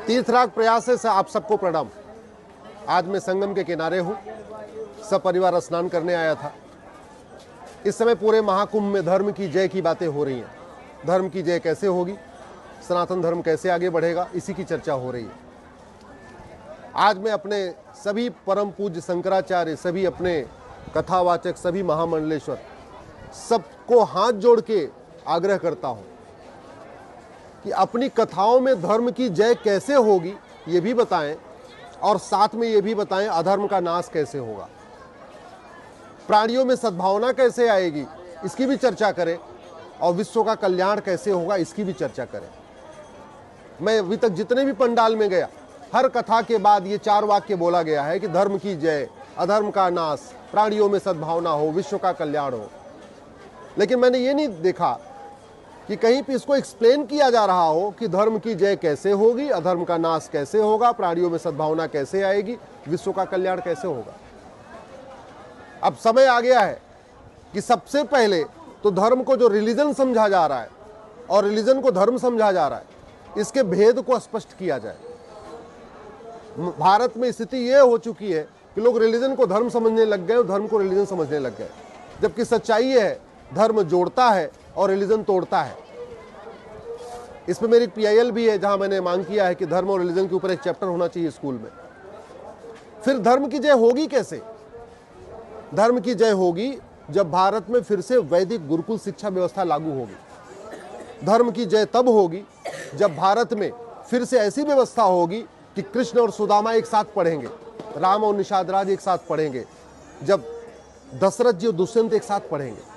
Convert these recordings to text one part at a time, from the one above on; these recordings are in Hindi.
तीर्थराज प्रयास से आप सबको प्रणाम। आज मैं संगम के किनारे हूँ, सब परिवार स्नान करने आया था। इस समय पूरे महाकुंभ में धर्म की जय की बातें हो रही हैं। धर्म की जय कैसे होगी, सनातन धर्म कैसे आगे बढ़ेगा, इसी की चर्चा हो रही है। आज मैं अपने सभी परम पूज्य शंकराचार्य, सभी अपने कथावाचक, सभी महामंडलेश्वर, सबको हाथ जोड़ के आग्रह करता हूँ कि अपनी कथाओं में धर्म की जय कैसे होगी ये भी बताएं, और साथ में ये भी बताएं अधर्म का नाश कैसे होगा, प्राणियों में सद्भावना कैसे आएगी इसकी भी चर्चा करें, और विश्व का कल्याण कैसे होगा इसकी भी चर्चा करें। मैं अभी तक जितने भी पंडाल में गया, हर कथा के बाद ये 4 वाक्य बोला गया है कि धर्म की जय, अधर्म का नाश, प्राणियों में सद्भावना हो, विश्व का कल्याण हो। लेकिन मैंने ये नहीं देखा कि कहीं पे इसको एक्सप्लेन किया जा रहा हो कि धर्म की जय कैसे होगी, अधर्म का नाश कैसे होगा, प्राणियों में सद्भावना कैसे आएगी, विश्व का कल्याण कैसे होगा। अब समय आ गया है कि सबसे पहले तो धर्म को जो रिलीजन समझा जा रहा है और रिलीजन को धर्म समझा जा रहा है, इसके भेद को स्पष्ट किया जाए। भारत में स्थिति यह हो चुकी है कि लोग रिलीजन को धर्म समझने लग गए और धर्म को रिलीजन समझने लग गए, जबकि सच्चाई है धर्म जोड़ता है और रिलीजन तोड़ता है। इस पे मेरी PIL भी है, जहां मैंने मांग किया है कि धर्म और रिलीजन के ऊपर एक चैप्टर होना चाहिए स्कूल में। फिर धर्म की जय होगी कैसे? धर्म की जय होगी जब भारत में फिर से वैदिक गुरुकुल शिक्षा व्यवस्था लागू होगी। धर्म की जय तब होगी जब भारत में फिर से ऐसी व्यवस्था होगी कि कृष्ण और सुदामा एक साथ पढ़ेंगे, राम और निषाद राज एक साथ पढ़ेंगे, जब दशरथ जी और दुष्यंत एक साथ पढ़ेंगे।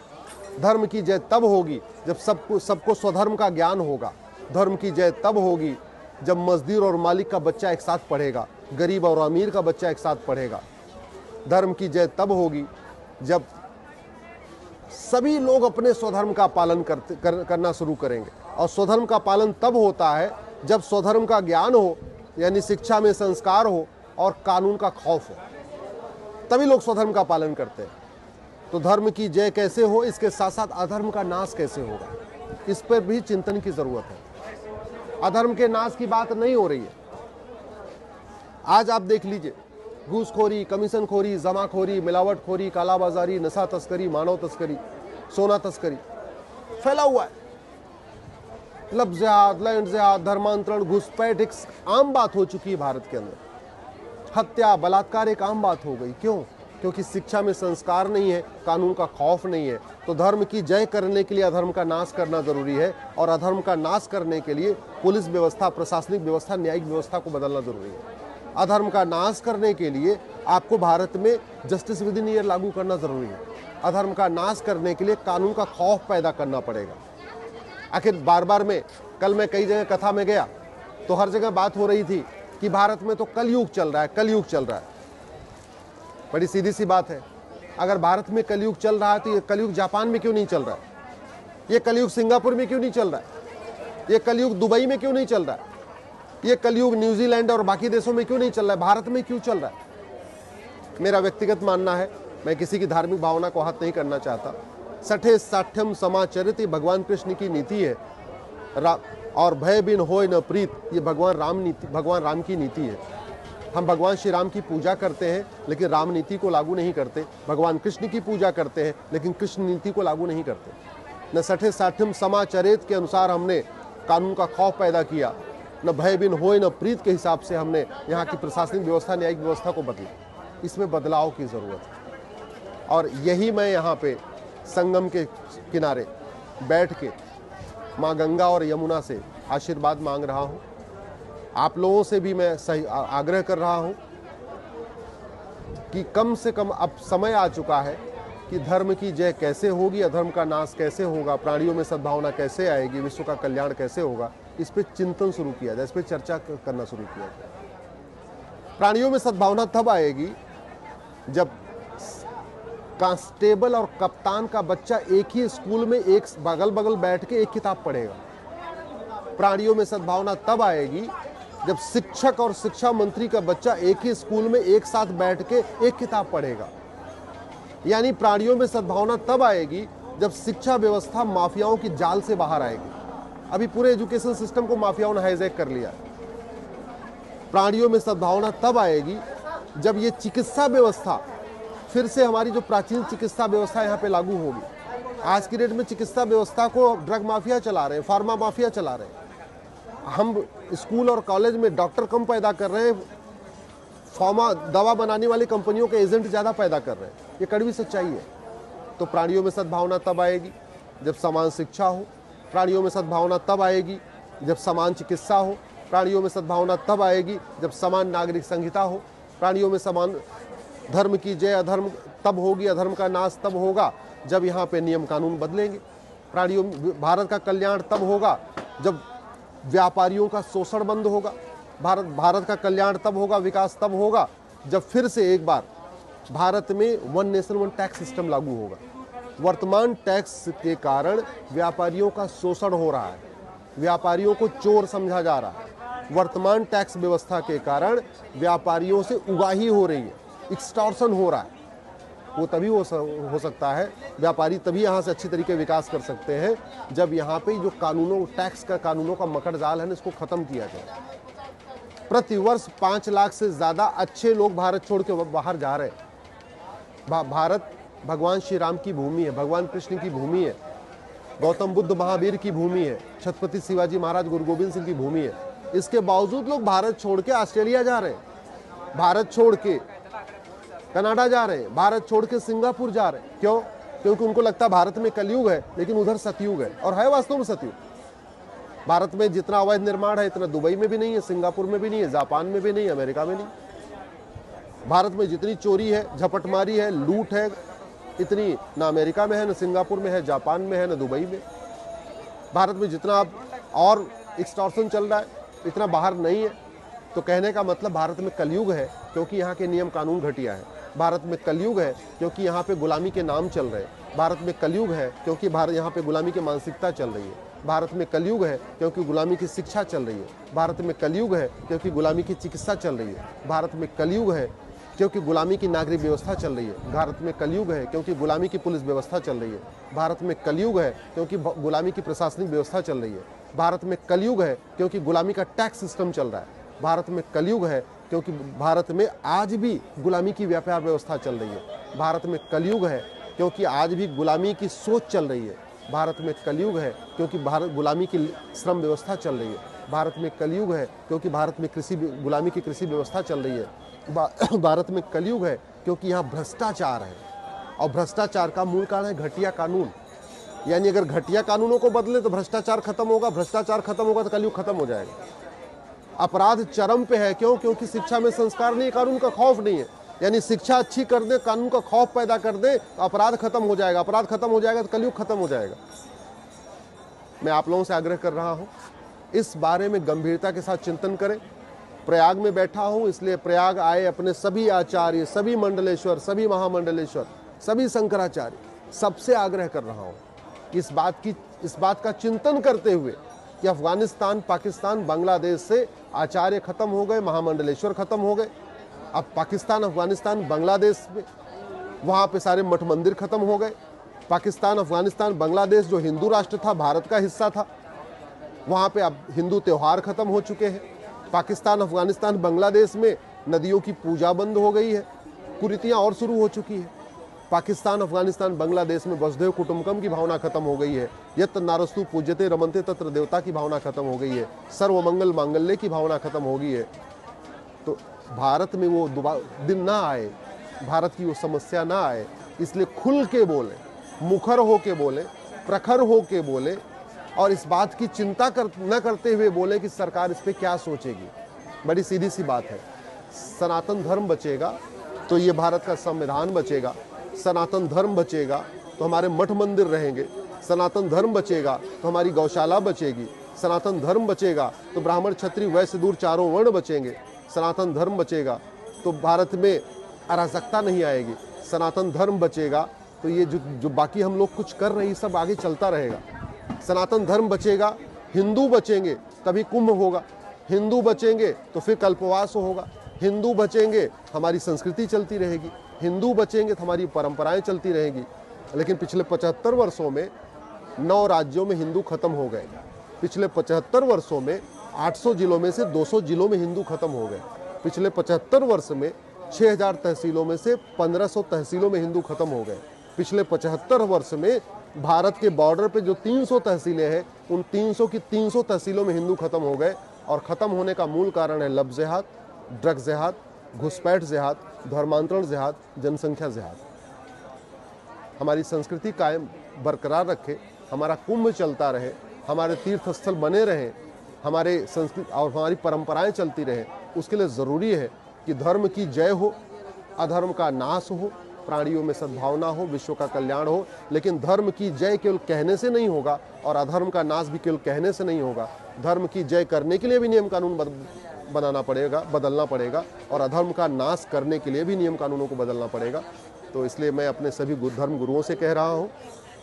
धर्म की जय तब होगी जब सबको स्वधर्म का ज्ञान होगा। धर्म की जय तब होगी जब मजदूर और मालिक का बच्चा एक साथ पढ़ेगा, गरीब और अमीर का बच्चा एक साथ पढ़ेगा। धर्म की जय तब होगी जब सभी लोग अपने स्वधर्म का पालन करना शुरू करेंगे। और स्वधर्म का पालन तब होता है जब स्वधर्म का ज्ञान हो, यानी शिक्षा में संस्कार हो और कानून का खौफ हो, तभी लोग स्वधर्म का पालन करते हैं। तो धर्म की जय कैसे हो, इसके साथ साथ अधर्म का नाश कैसे होगा, इस पर भी चिंतन की जरूरत है। अधर्म के नाश की बात नहीं हो रही है। आज आप देख लीजिए, घूसखोरी, कमीशनखोरी, जमाखोरी, मिलावटखोरी, कालाबाजारी, नशा तस्करी, मानव तस्करी, सोना तस्करी फैला हुआ है। लब जिहाद, लैंड जिहाद, धर्मांतरण, घुसपैठ एक आम बात हो चुकी है भारत के अंदर। हत्या, बलात्कार एक आम बात हो गई। क्यों? क्योंकि शिक्षा में संस्कार नहीं है, कानून का खौफ नहीं है। तो धर्म की जय करने के लिए अधर्म का नाश करना जरूरी है, और अधर्म का नाश करने के लिए पुलिस व्यवस्था, प्रशासनिक व्यवस्था, न्यायिक व्यवस्था को बदलना जरूरी है। अधर्म का नाश करने के लिए आपको भारत में जस्टिस विद इन ईयर लागू करना जरूरी है। अधर्म का नाश करने के लिए कानून का खौफ पैदा करना पड़ेगा। आखिर बार बार में, कल मैं कई जगह कथा में गया तो हर जगह बात हो रही थी कि भारत में तो कलयुग चल रहा है, कलयुग चल रहा है। बड़ी सीधी सी बात है, अगर भारत में कलयुग चल रहा है तो ये कलयुग जापान में क्यों नहीं चल रहा है? ये कलयुग सिंगापुर में क्यों नहीं चल रहा है? ये कलयुग दुबई में क्यों नहीं चल रहा है? ये कलयुग न्यूजीलैंड और बाकी देशों में क्यों नहीं चल रहा है? भारत में क्यों चल रहा है? मेरा व्यक्तिगत मानना है, मैं किसी की धार्मिक भावना को आहत नहीं करना चाहता। सठे साठ्यम समाचरित भगवान कृष्ण की नीति है, और भय बिन होय न प्रीत, ये भगवान राम की नीति है। हम भगवान श्री राम की पूजा करते हैं लेकिन राम नीति को लागू नहीं करते। भगवान कृष्ण की पूजा करते हैं लेकिन कृष्ण नीति को लागू नहीं करते। न सठे साठ्यम समाचरित के अनुसार हमने कानून का खौफ पैदा किया, न भय बिन होय न प्रीत के हिसाब से हमने यहाँ की प्रशासनिक व्यवस्था, न्यायिक व्यवस्था को बदला। इसमें बदलाव की ज़रूरत है, और यही मैं यहाँ पे संगम के किनारे बैठ के माँ गंगा और यमुना से आशीर्वाद मांग रहा हूँ। आप लोगों से भी मैं सही आग्रह कर रहा हूँ कि कम से कम अब समय आ चुका है कि धर्म की जय कैसे होगी, अधर्म का नाश कैसे होगा, प्राणियों में सद्भावना कैसे आएगी, विश्व का कल्याण कैसे होगा, इस पर चिंतन शुरू किया जाए, इस पर चर्चा करना शुरू किया जाए। प्राणियों में सद्भावना तब आएगी जब कांस्टेबल और कप्तान का बच्चा एक ही स्कूल में एक बगल बगल बैठ के एक किताब पढ़ेगा। प्राणियों में सद्भावना तब आएगी जब शिक्षक और शिक्षा मंत्री का बच्चा एक ही स्कूल में एक साथ बैठ के एक किताब पढ़ेगा। यानी प्राणियों में सद्भावना तब आएगी जब शिक्षा व्यवस्था माफियाओं की जाल से बाहर आएगी। अभी पूरे एजुकेशन सिस्टम को माफियाओं ने हाईजैक कर लिया। प्राणियों में सद्भावना तब आएगी जब ये चिकित्सा व्यवस्था फिर से हमारी जो प्राचीन चिकित्सा व्यवस्था यहाँ पे लागू होगी। आज की डेट में चिकित्सा व्यवस्था को ड्रग माफिया चला रहे हैं, फार्मा माफिया चला रहे हैं। हम स्कूल और कॉलेज में डॉक्टर कम पैदा कर रहे हैं, फार्मा दवा बनाने वाली कंपनियों के एजेंट ज़्यादा पैदा कर रहे हैं। ये कड़वी सच्चाई है। तो प्राणियों में सद्भावना तब आएगी जब समान शिक्षा हो, प्राणियों में सद्भावना तब आएगी जब समान चिकित्सा हो, प्राणियों में सद्भावना तब आएगी जब समान नागरिक संहिता हो, प्राणियों में समान धर्म की जय अधर्म तब होगी, अधर्म का नाश तब होगा जब यहाँ पे नियम कानून बदलेंगे। प्राणियों भारत का कल्याण तब होगा जब व्यापारियों का शोषण बंद होगा। भारत का कल्याण तब होगा, विकास तब होगा जब फिर से एक बार भारत में one nation one tax system लागू होगा। वर्तमान टैक्स के कारण व्यापारियों का शोषण हो रहा है, व्यापारियों को चोर समझा जा रहा है। वर्तमान टैक्स व्यवस्था के कारण व्यापारियों से उगाही हो रही है, एक्सटॉर्शन हो रहा है। वो तभी हो सकता है, व्यापारी तभी यहाँ से अच्छी तरीके विकास कर सकते हैं जब यहाँ पे जो कानूनों टैक्स का कानूनों का मकड़ जाल है ना, इसको खत्म किया जाए। प्रतिवर्ष 5 लाख से ज़्यादा अच्छे लोग भारत छोड़ के बाहर जा रहे हैं। भारत भगवान श्री राम की भूमि है, भगवान कृष्ण की भूमि है, गौतम बुद्ध महावीर की भूमि है, छत्रपति शिवाजी महाराज गुरु गोविंद सिंह की भूमि है। इसके बावजूद लोग भारत छोड़ के ऑस्ट्रेलिया जा रहे हैं, भारत छोड़ के कनाडा जा रहे हैं, भारत छोड़ के सिंगापुर जा रहे हैं। क्यों? क्योंकि उनको लगता है भारत में कलयुग है लेकिन उधर सतयुग है, और है वास्तव में सतयुग। भारत में जितना अवैध निर्माण है इतना दुबई में भी नहीं है, सिंगापुर में भी नहीं है, जापान में भी नहीं है, अमेरिका में नहीं। भारत में जितनी चोरी है, झपटमारी है, लूट है, इतनी ना अमेरिका में है, ना सिंगापुर में है, जापान में है, ना दुबई में। भारत में जितना और एक्सटॉर्शन चल रहा है इतना बाहर नहीं है। तो कहने का मतलब भारत में कलयुग है क्योंकि यहाँ के नियम कानून घटिया है। भारत में कलयुग है क्योंकि यहाँ पे गुलामी के नाम चल रहे हैं। भारत में कलयुग है क्योंकि यहाँ पे गुलामी की मानसिकता चल रही है। भारत में कलयुग है क्योंकि गुलामी की शिक्षा चल रही है। भारत में कलयुग है क्योंकि गुलामी की चिकित्सा चल रही है। भारत में कलयुग है क्योंकि गुलामी की नागरिक व्यवस्था चल रही है। भारत में कलयुग है क्योंकि गुलामी की पुलिस व्यवस्था चल रही है। भारत में कलयुग है क्योंकि गुलामी की प्रशासनिक व्यवस्था चल रही है। भारत में कलयुग है क्योंकि गुलामी का टैक्स सिस्टम चल रहा है। भारत में कलयुग है क्योंकि भारत में आज भी गुलामी की व्यापार व्यवस्था चल रही है। भारत में कलयुग है क्योंकि आज भी गुलामी की सोच चल रही है। भारत में कलयुग है क्योंकि भारत गुलामी की श्रम व्यवस्था चल रही है। भारत में कलयुग है क्योंकि भारत में गुलामी की कृषि व्यवस्था चल रही है। भारत में कलयुग है क्योंकि यहाँ भ्रष्टाचार है, और भ्रष्टाचार का मूल कारण है घटिया कानून। यानी अगर घटिया कानूनों को बदले तो भ्रष्टाचार खत्म होगा, भ्रष्टाचार खत्म होगा तो कलयुग खत्म हो जाएगा। अपराध चरम पे है। क्यों? क्योंकि शिक्षा में संस्कार नहीं, कानून का खौफ नहीं है। यानी शिक्षा अच्छी कर दे, कानून का खौफ पैदा कर दे तो अपराध खत्म हो जाएगा, अपराध खत्म हो जाएगा तो कलयुग खत्म हो जाएगा। मैं आप लोगों से आग्रह कर रहा हूं, इस बारे में गंभीरता के साथ चिंतन करें। प्रयाग में बैठा हूं इसलिए प्रयाग आए अपने सभी आचार्य, सभी मंडलेश्वर, सभी महामंडलेश्वर, सभी शंकराचार्य, सबसे आग्रह कर रहा हूं कि इस बात का चिंतन करते हुए कि अफगानिस्तान, पाकिस्तान, बांग्लादेश से आचार्य खत्म हो गए, महामंडलेश्वर खत्म हो गए। अब पाकिस्तान, अफगानिस्तान, बांग्लादेश में वहाँ पे सारे मठ मंदिर खत्म हो गए। पाकिस्तान, अफगानिस्तान, बांग्लादेश जो हिंदू राष्ट्र था, भारत का हिस्सा था, वहाँ पे अब हिंदू त्यौहार खत्म हो चुके हैं। पाकिस्तान, अफगानिस्तान, बांग्लादेश में नदियों की पूजा बंद हो गई है, कुरीतियाँ और शुरू हो चुकी है। पाकिस्तान, अफगानिस्तान, बांग्लादेश में वसुधैव कुटुंबकम की भावना खत्म हो गई है। यत् नारस्तु पूज्यते रमन्ते तत्र देवता की भावना खत्म हो गई है। सर्वमंगल मांगल्य की भावना खत्म हो गई है। तो भारत में वो दिन ना आए, भारत की वो समस्या ना आए, इसलिए खुल के बोले, मुखर हो के बोले, प्रखर हो के बोले, और इस बात की चिंता न करते हुए बोले कि सरकार इस पर क्या सोचेगी। बड़ी सीधी सी बात है, सनातन धर्म बचेगा तो ये भारत का संविधान बचेगा, सनातन धर्म बचेगा तो हमारे मठ मंदिर रहेंगे, सनातन धर्म बचेगा तो हमारी गौशाला बचेगी, सनातन धर्म बचेगा तो ब्राह्मण, क्षत्रिय, वैश्य, दूर चारों वर्ण बचेंगे, सनातन धर्म बचेगा तो भारत में अराजकता नहीं आएगी, सनातन धर्म बचेगा तो ये जो बाकी हम लोग कुछ कर रहे हैं सब आगे चलता रहेगा। सनातन धर्म बचेगा, हिंदू बचेंगे तभी कुंभ होगा, हिंदू बचेंगे तो फिर कल्पवास होगा, हिंदू बचेंगे हमारी संस्कृति चलती रहेगी, हिंदू बचेंगे तो हमारी परंपराएं चलती रहेगी। लेकिन पिछले 75 वर्षों में 9 राज्यों में हिंदू खत्म हो गए। पिछले 75 वर्षों में 800 जिलों में से 200 जिलों में हिंदू खत्म हो गए। पिछले 75 वर्ष में 6000 तहसीलों में से 1500 तहसीलों में हिंदू खत्म हो गए। पिछले 75 वर्ष में भारत के बॉर्डर पे जो 300 तहसीलें हैं, उन 300 की 300 तहसीलों में हिंदू खत्म हो गए। और ख़त्म होने का मूल कारण है लव जिहाद, ड्रग्स जिहाद, घुसपैठ जिहाद, धर्मांतरण जिहाद, जनसंख्या जिहाद। हमारी संस्कृति कायम बरकरार रखे, हमारा कुंभ चलता रहे, हमारे तीर्थ स्थल बने रहें, हमारे संस्कृति और हमारी परंपराएं चलती रहें, उसके लिए ज़रूरी है कि धर्म की जय हो, अधर्म का नाश हो, प्राणियों में सद्भावना हो, विश्व का कल्याण हो। लेकिन धर्म की जय केवल कहने से नहीं होगा और अधर्म का नाश भी केवल कहने से नहीं होगा। धर्म की जय करने के लिए भी नियम कानून बनाना पड़ेगा, बदलना पड़ेगा, और अधर्म का नाश करने के लिए भी नियम कानूनों को बदलना पड़ेगा। तो इसलिए मैं अपने सभी धर्म गुरुओं से कह रहा हूँ,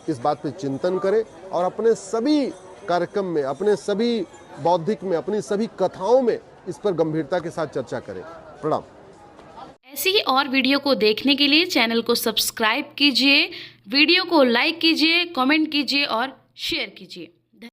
इस बात पर चिंतन करें और अपने सभी कार्यक्रम में, अपने सभी बौद्धिक में, अपनी सभी कथाओं में इस पर गंभीरता के साथ चर्चा करें। प्रणाम। ऐसी ही और वीडियो को देखने के लिए चैनल को सब्सक्राइब कीजिए, वीडियो को लाइक कीजिए, कमेंट कीजिए और शेयर कीजिए।